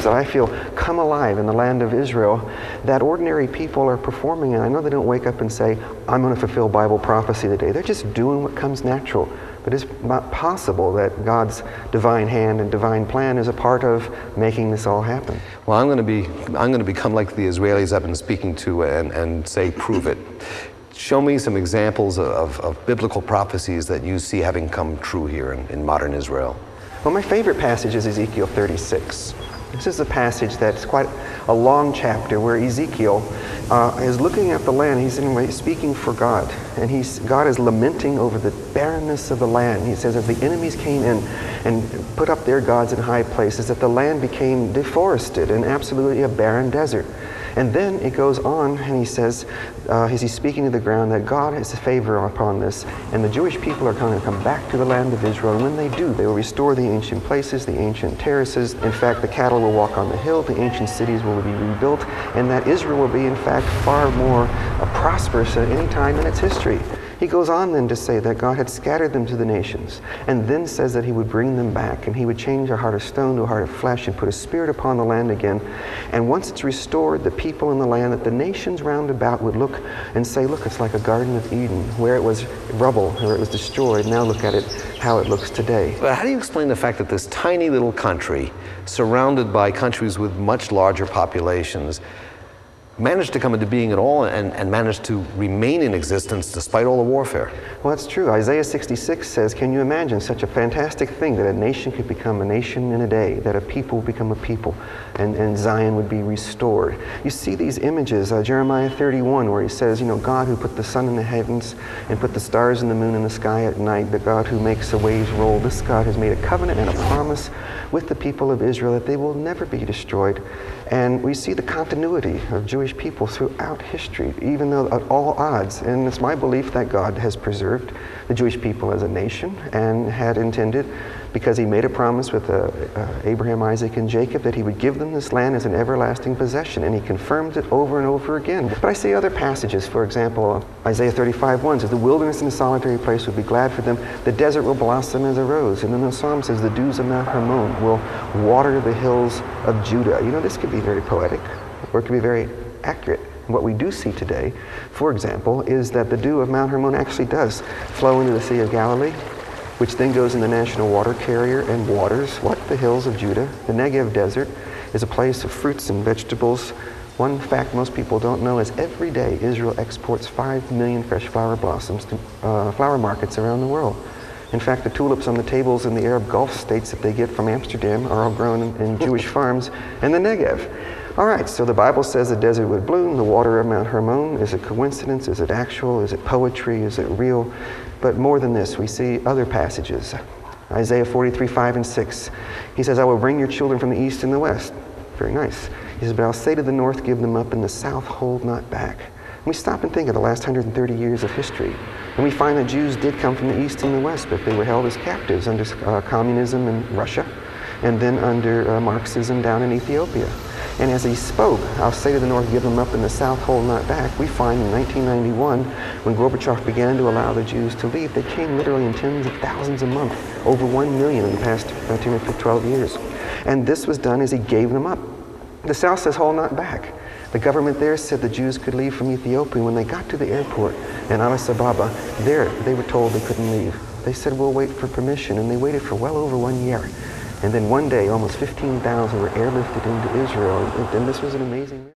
pictures that I feel come alive in the land of Israel that ordinary people are performing. And I know they don't wake up and say, I'm going to fulfill Bible prophecy today. They're just doing what comes natural. But it's not possible that God's divine hand and divine plan is a part of making this all happen. Well, I'm going to become like the Israelis I've been speaking to and say, prove it. Show me some examples of biblical prophecies that you see having come true here in modern Israel. Well, my favorite passage is Ezekiel 36. This is a passage that's quite a long chapter where Ezekiel is looking at the land. He's in a way speaking for God, and God is lamenting over the barrenness of the land. He says, as the enemies came in and put up their gods in high places, that the land became deforested and absolutely a barren desert. And then it goes on, and he says, as he's speaking to the ground, that God has a favor upon this, and the Jewish people are going to come back to the land of Israel, and when they do, they will restore the ancient places, the ancient terraces. In fact, the cattle will walk on the hill, the ancient cities will be rebuilt, and that Israel will be, in fact, far more prosperous at any time in its history. He goes on then to say that God had scattered them to the nations, and then says that he would bring them back, and he would change a heart of stone to a heart of flesh and put a spirit upon the land again. And once it's restored, the people in the land, that the nations round about would look and say, look, it's like a Garden of Eden, where it was rubble, where it was destroyed. Now look at it, how it looks today. But how do you explain the fact that this tiny little country, surrounded by countries with much larger populations, managed to come into being at all and managed to remain in existence despite all the warfare? Well, that's true. Isaiah 66 says, can you imagine such a fantastic thing, that a nation could become a nation in a day, that a people would become a people, and Zion would be restored. You see these images, Jeremiah 31, where he says, you know, God who put the sun in the heavens and put the stars and the moon in the sky at night, the God who makes the waves roll, this God has made a covenant and a promise with the people of Israel that they will never be destroyed. And we see the continuity of Jewish people throughout history, even though at all odds. And it's my belief that God has preserved the Jewish people as a nation and had intended, because he made a promise with Abraham, Isaac, and Jacob, that he would give them this land as an everlasting possession, and he confirmed it over and over again. But I see other passages. For example, Isaiah 35:1 says, the wilderness and the solitary place will be glad for them, the desert will blossom as a rose. And then the psalm says, the dews of Mount Hermon will water the hills of Judah. You know, this could be very poetic, or it could be very accurate. What we do see today, for example, is that the dew of Mount Hermon actually does flow into the Sea of Galilee, which then goes in the national water carrier and waters what? The hills of Judah. The Negev desert is a place of fruits and vegetables. One fact most people don't know is every day Israel exports 5 million fresh flower blossoms to flower markets around the world. In fact, the tulips on the tables in the Arab Gulf states that they get from Amsterdam are all grown in Jewish farms in the Negev. All right, so the Bible says the desert would bloom, the water of Mount Hermon. Is it coincidence? Is it actual? Is it poetry? Is it real? But more than this, we see other passages. Isaiah 43:5 and 6. He says, I will bring your children from the east and the west. Very nice. He says, but I'll say to the north, give them up, and the south hold not back. And we stop and think of the last 130 years of history, and we find that Jews did come from the east and the west, but they were held as captives under communism in Russia, and then under Marxism down in Ethiopia. And as he spoke, I'll say to the north, give them up, and the south hold not back, we find in 1991, when Gorbachev began to allow the Jews to leave, they came literally in tens of thousands a month, over 1 million in the past 10 or 12 years. And this was done as he gave them up. The south says, hold not back. The government there said the Jews could leave from Ethiopia. When they got to the airport in Addis Ababa, there they were told they couldn't leave. They said, we'll wait for permission, and they waited for well over 1 year. And then one day, almost 15,000 were airlifted into Israel, and this was an amazing